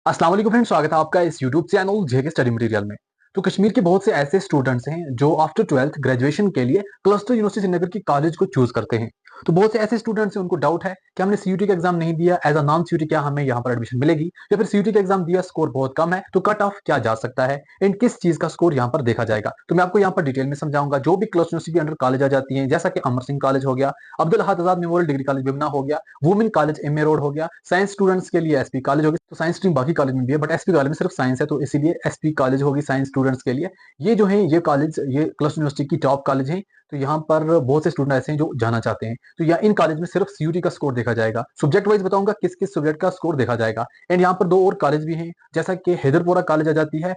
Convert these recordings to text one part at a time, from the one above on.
अस्सलाम वालेकुम फ्रेंड्स, स्वागत है आपका इस यूट्यूब चैनल जेके स्टडी मटेरियल में। तो कश्मीर के बहुत से ऐसे स्टूडेंट्स हैं जो आफ्टर 12th ग्रेजुएशन के लिए क्लस्टर यूनिवर्सिटी श्रीनगर की कॉलेज को चूज करते हैं। तो बहुत से ऐसे स्टूडेंट्स हैं, उनको डाउट है कि हमने सीयूटी का एग्जाम नहीं दिया, एज अ नॉन सीयूटी क्या हमें यहाँ पर एडमिशन मिलेगी, या फिर सीयूटी का एग्जाम दिया, स्कोर बहुत कम है, तो कट ऑफ क्या जा सकता है एंड किस चीज का स्कोर यहाँ पर देखा जाएगा। तो मैं आपको यहाँ पर डिटेल में समझाऊंगा। जो भी क्लस्टर यूनिवर्सिटी के अंडर कॉलेज आ जाती है, जैसा कि अमर सिंह कॉलेज हो गया, अब्दुल अहद आजाद मेमोरियल डिग्री कॉलेज बिबना हो गया, वुमेन कॉलेज एमए रोड हो गया, साइंस स्टूडेंट्स के लिए एसपी कॉलेज होगी। तो साइंस स्ट्रीम बाकी कॉलेज में भी है, बट एसपी कॉलेज में सिर्फ साइंस है, तो इसीलिए एसपी कॉलेज होगी साइंस स्टूडेंट्स के लिए। ये जो है ये कॉलेज, ये क्लस्टर यूनिवर्सिटी की टॉप कॉलेज है। तो यहाँ पर बहुत से स्टूडेंट ऐसे हैं जो जाना चाहते हैं। तो यहाँ इन कॉलेज में सिर्फ सीयूटी का स्कोर देखा जाएगा। सब्जेक्ट वाइज बताऊंगा किस किस सब्जेक्ट का स्कोर देखा जाएगा। एंड यहाँ पर दो और कॉलेज भी हैं, जैसा कि हैदरपुरा कॉलेज आ जाती है,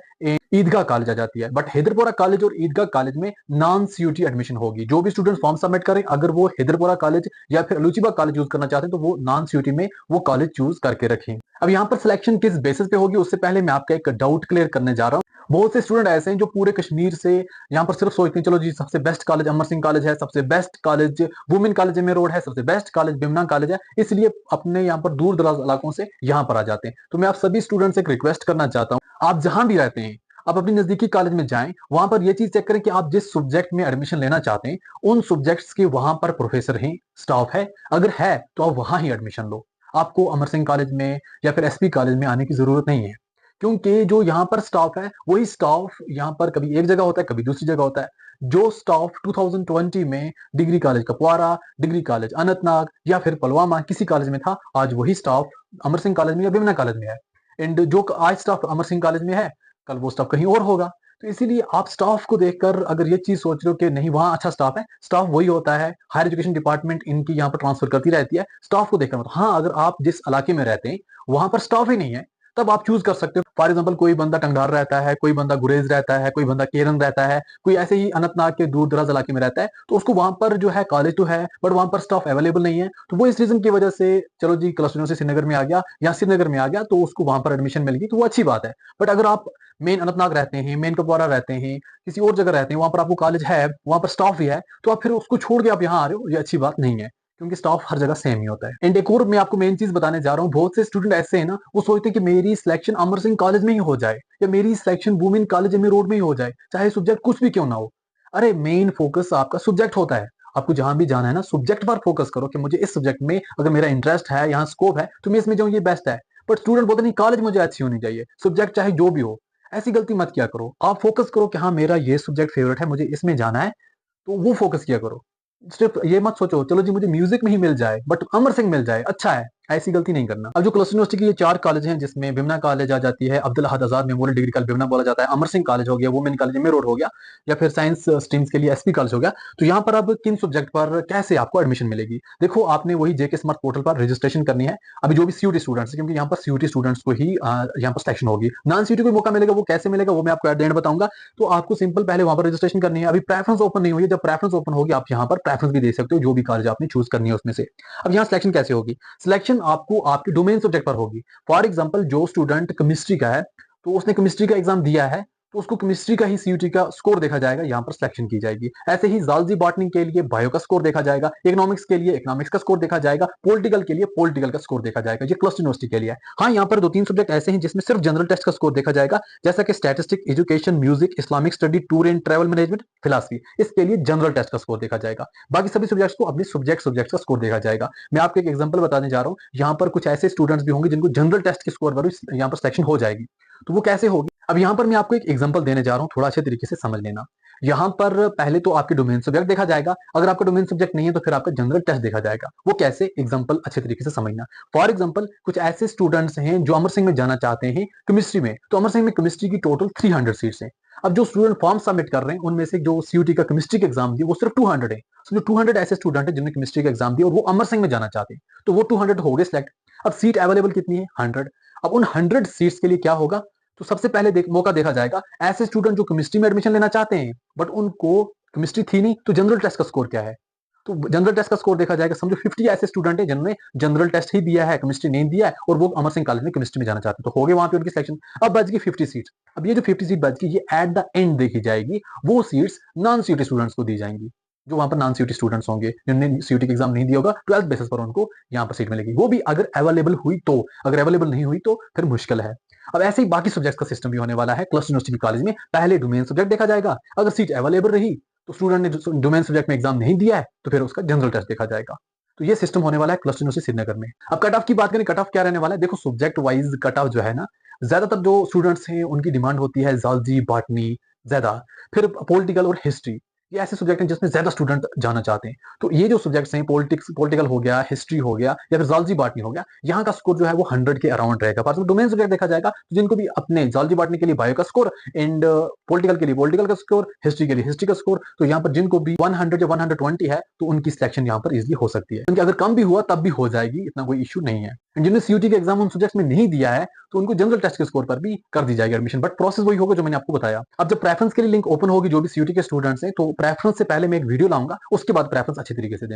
ईदगाह कॉलेज आ जाती है। बट हैदरपुरा कॉलेज और ईदगाह कॉलेज में नॉन सीयूटी एडमिशन होगी। जो भी स्टूडेंट फॉर्म सबमिट करें, अगर वो हैदरपुरा कॉलेज या फिर अलूचीबा कॉलेज यूज करना चाहते हैं, तो वो नॉन सीयूटी में वो कॉलेज चूज करके रखें। अब यहाँ पर सिलेक्शन किस बेसिस पे होगी, उससे पहले मैं आपका एक डाउट क्लियर करने जा रहा हूँ। बहुत से स्टूडेंट ऐसे हैं जो पूरे कश्मीर से यहाँ पर सिर्फ सोचते हैं, चलो जी सबसे best college Amar Singh college है, सबसे बेस्ट कॉलेज वुमेन कॉलेज में रोड है, सबसे बेस्ट कॉलेज बिमना कॉलेज है, इसलिए अपने यहाँ पर दूर दराज इलाकों से यहाँ पर आ जाते हैं। तो मैं आप सभी स्टूडेंट से एक रिक्वेस्ट करना चाहता हूँ, आप जहां भी रहते हैं, आप अपनी नजदीकी कॉलेज में जाएं, वहां पर ये चीज चेक करें कि आप जिस सब्जेक्ट में एडमिशन लेना चाहते हैं उन सब्जेक्ट्स के वहां पर प्रोफेसर हैं, स्टाफ है। अगर है तो आप वहां ही एडमिशन लो। आपको अमर सिंह कॉलेज में या फिर एसपी कॉलेज में आने की जरूरत नहीं है, क्योंकि जो यहाँ पर स्टाफ है वही स्टाफ यहाँ पर कभी एक जगह होता है, कभी दूसरी जगह होता है। जो स्टाफ 2020 में degree college Kupwara, degree college Anantnag या फिर पुलवामा किसी कॉलेज में था, आज वही स्टाफ अमर सिंह कॉलेज में या बिमना कॉलेज में है। एंड जो आज स्टाफ अमर सिंह कॉलेज में है, कल वो स्टाफ कहीं और होगा। तो इसीलिए आप स्टाफ को देखकर अगर ये चीज सोच रहे हो कि नहीं वहां अच्छा स्टाफ है, स्टाफ वही होता है, हायर एजुकेशन डिपार्टमेंट इनकी यहाँ पर ट्रांसफर करती रहती है, स्टाफ को देखकर मत। हाँ, अगर आप जिस इलाके में रहते हैं वहां पर स्टाफ ही नहीं है, तब आप चूज कर सकते हो। फॉर एग्जाम्पल, कोई बंदा टंगडार रहता है, कोई बंदा गुरेज रहता है, कोई बंदा केरन रहता है, कोई ऐसे ही अनंतनाग के दूर दराज इलाके में रहता है, तो उसको वहां पर जो है कॉलेज तो है, बट वहां पर स्टाफ अवेलेबल नहीं है। तो वो इस रीजन की वजह से चलो जी क्लस्टर यूनिवर्सिटी श्रीनगर में आ गया या श्रीनगर में आ गया, तो उसको वहां पर एडमिशन मिल गई, तो वो अच्छी बात है। बट अगर आप मेन अनंतनाग रहते हैं, मेन कपवारा रहते हैं, किसी और जगह रहते हैं, वहां पर आपको कॉलेज है, वहां पर स्टाफ भी है, तो आप फिर उसको छोड़ के आप यहाँ आ रहे हो, ये अच्छी बात नहीं है, क्योंकि स्टाफ हर जगह सेम ही होता है। एंड एक और मैं आपको मेन चीज बताने जा रहा हूँ, बहुत से स्टूडेंट ऐसे हैं ना, वो सोचते हैं कि मेरी सिलेक्शन अमर सिंह कॉलेज में ही हो जाए या मेरी सिलेक्शन वुमेन कॉलेज में रोड में ही हो जाए, चाहे सब्जेक्ट कुछ भी क्यों ना हो। अरे मेन फोकस आपका सब्जेक्ट होता है। आपको जहां भी जाना है ना, सब्जेक्ट पर फोकस करो कि मुझे इस सब्जेक्ट में अगर मेरा इंटरेस्ट है, यहाँ स्कोप है, तो मैं इसमें जाऊँ, ये बेस्ट है। बट स्टूडेंट बोलते नहीं कॉलेज मुझे अच्छी होनी चाहिए, सब्जेक्ट चाहे जो भी हो। ऐसी गलती मत किया करो। आप फोकस करो कि हाँ मेरा ये सब्जेक्ट फेवरेट है, मुझे इसमें जाना है, तो वो फोकस किया करो। सिर्फ ये मत सोचो चलो जी मुझे म्यूजिक में ही मिल जाए बट अमर सिंह मिल जाए, अच्छा है, ऐसी गलती नहीं करना। अब जो क्लस्टर यूनिवर्सिटी की ये चार कॉलेज हैं, जिसमें बिमना कॉलेज आ जाती है, अब्दुल अहद आजाद मेमोरियल डिग्री कॉलेज बिमना बोला जाता है, अमर सिंह कॉलेज हो गया, वुमेन कॉलेज में रोड हो गया, या फिर साइंस स्ट्रीम्स के लिए एसपी कॉलेज हो गया। तो यहाँ पर अब किन सब्जेक्ट पर कैसे आपको एडमिशन मिलेगी, देखो आपने वही जेके स्मार्ट पोर्टल पर रजिस्ट्रेशन करनी है। अभी जो भी सीयूटी स्टूडेंट्स है, क्योंकि यहाँ पर सीयूटी स्टूडेंट्स को ही यहाँ पर सिलेक्शन होगी, नॉन सीयूटी को मौका मिलेगा, वो कैसे मिलेगा वो मैं आपको एट द एंड बताऊंगा। तो आपको सिंपल पहले वहां पर रजिस्ट्रेशन करनी है। अभी प्रेफरेंस ओपन नहीं हुई है, जब प्रेफरेंस ओपन होगी आप यहाँ पर प्रेफरेंस भी दे सकते हो, जो भी कॉलेज आपने चूज करनी है उसमें से। अब यहाँ सिलेक्शन कैसे होगी, सिलेक्शन आपको आपके डोमेन सब्जेक्ट पर होगी। फॉर एग्जाम्पल, जो स्टूडेंट केमिस्ट्री का है, तो उसने केमिस्ट्री का एग्जाम दिया है, तो उसको केमिस्ट्री का ही सीयूटी का स्कोर देखा जाएगा, यहाँ पर सिलेक्शन की जाएगी। ऐसे ही जूलॉजी बॉटनी के लिए बायो का स्कोर देखा जाएगा, इकोनॉमिक्स के लिए इकोनॉमिक्स का स्कोर देखा जाएगा, पॉलिटिकल के लिए पॉलिटिकल का स्कोर देखा जाएगा। ये क्लस्टर यूनिवर्सिटी के लिए है। हाँ, यहाँ पर दो तीन सब्जेक्ट ऐसे हैं जिसमें सिर्फ जनरल टेस्ट का स्कोर देखा जाएगा, जैसा कि statistic, education, music, Islamic study, tour and travel management, philosophy, इसके लिए जनरल टेस्ट का स्कोर देखा जाएगा। बाकी सभी सब्जेक्ट्स को अपनी सब्जेक्ट का स्कोर देखा जाएगा। मैं आपको एक एग्जांपल बताने जा रहा हूँ, यहाँ पर कुछ ऐसे स्टूडेंट्स भी होंगे जिनको जनरल टेस्ट के स्कोर पर यहाँ पर सिलेक्शन हो जाएगी। तो वो कैसे होगी, अब यहाँ पर मैं आपको एक एग्जांपल देने जा रहा हूँ, थोड़ा अच्छे तरीके से समझ लेना। यहाँ पर पहले तो आपके डोमेन सब्जेक्ट देखा जाएगा, अगर आपका डोमेन सब्जेक्ट नहीं है तो फिर आपका जनरल टेस्ट देखा जाएगा। वो कैसे, एग्जांपल अच्छे तरीके से समझना। फॉर एग्जांपल, कुछ ऐसे स्टूडेंट्स हैं जो अमर सिंह में जाना चाहते हैं केमिस्ट्री में, तो अमर सिंह में केमिस्ट्री की टोटल 300 सीट्स हैं। अब जो स्टूडेंट फॉर्म सबमिट कर रहे हैं उनमें से जो सीयूटी का केमिस्ट्री का एग्जाम दिए वो सिर्फ 200 है। जो 200 ऐसे स्टूडेंट है जिन्होंने केमिस्ट्री का एग्जाम दिया और वो अमर सिंह में जाना चाहते हैं, तो वो 200 हो गए सिलेक्ट। अब सीट अवेलेबल कितनी है, 100। अब उन 100 सीट्स के लिए क्या होगा, तो सबसे पहले मौका देखा जाएगा ऐसे स्टूडेंट जो केमिस्ट्री में एडमिशन लेना चाहते हैं बट उनको केमिस्ट्री थी नहीं, तो जनरल टेस्ट का स्कोर क्या है, तो जनरल टेस्ट का स्कोर देखा जाएगा। समझो 50 ऐसे स्टूडेंट हैं जिन्होंने जनरल टेस्ट ही दिया है, केमिस्ट्री नहीं दिया है, और वो अमर सिंह कॉलेज में केमिस्ट्री में जाना चाहते हैं, तो हो गए वहां पे उनकी सिलेक्शन। अब बच गई 50 सीट। अब ये जो 50 सीट बच गई, ये एट द एंड देखी जाएगी, वो सीट्स नॉन सीयूटी स्टूडेंट्स को दी जाएंगी। जो वहां पर नॉन सीयूटी स्टूडेंट्स होंगे जिन्होंने सीयूटी एग्जाम नहीं दिया होगा, 12th बेसिस पर उनको यहाँ पर सीट मिलेगी, वो भी अगर अवेलेबल हुई तो। अगर अवेलेबल नहीं हुई तो फिर मुश्किल है। अब ऐसे ही बाकी सब्जेक्ट का सिस्टम भी होने वाला है क्लस्टर यूनिवर्सिटी कॉलेज में। पहले डोमेन सब्जेक्ट देखा जाएगा, अगर सीट अवेलेबल रही तो स्टूडेंट ने डोमेन सब्जेक्ट में एग्जाम नहीं दिया है तो फिर उसका जनरल टेस्ट देखा जाएगा। तो ये सिस्टम होने वाला है क्लस्टर यूनिवर्सिटी श्रीनगर में। अब कट ऑफ की बात करें, कट ऑफ क्या रहने वाला है, देखो सब्जेक्ट वाइज कट ऑफ जो है ना, ज्यादातर जो स्टूडेंट्स हैं उनकी डिमांड होती है जूलॉजी, बॉटनी ज्यादा, फिर पॉलिटिकल और हिस्ट्री। ये ऐसे सब्जेक्ट हैं जिसमें ज्यादा स्टूडेंट जाना चाहते हैं। तो ये जो सब्जेक्ट्स हैं, पॉलिटिकल हो गया, हिस्ट्री हो गया या फिर जूलॉजी बॉटनी हो गया, यहाँ का स्कोर जो है वो 100 के अराउंड रहेगा। पर डोमेन सब्जेक्ट देखा जाएगा तो जिनको भी अपने जूलॉजी बॉटनी के लिए बायो का स्कोर एंड पॉलिटिकल के लिए पॉलिटिकल का स्कोर, हिस्ट्री के लिए हिस्ट्री का स्कोर, तो यहाँ पर जिनको भी 100 या 120 है तो उनकी सिलेक्शन यहाँ पर इजिली हो सकती है। क्योंकि अगर कम भी हुआ तब भी हो जाएगी, इतना कोई इश्यू नहीं है। जिन्होंने सीयूटी के एग्जाम उन सब्जेक्ट्स में नहीं दिया है तो उनको जनरल टेस्ट के स्कोर पर भी कर दी जाएगी एडमिशन, बट प्रोसेस वही होगा जो मैंने आपको बताया। अब जब प्रेफरेंस के लिए लिंक ओपन होगी जो भी सीयूटी के स्टूडेंट्स हैं, तो प्रेफरेंस से पहले मैं एक वीडियो लाऊंगा, उसके बाद प्रेफरेंस अच्छी तरीके से देना।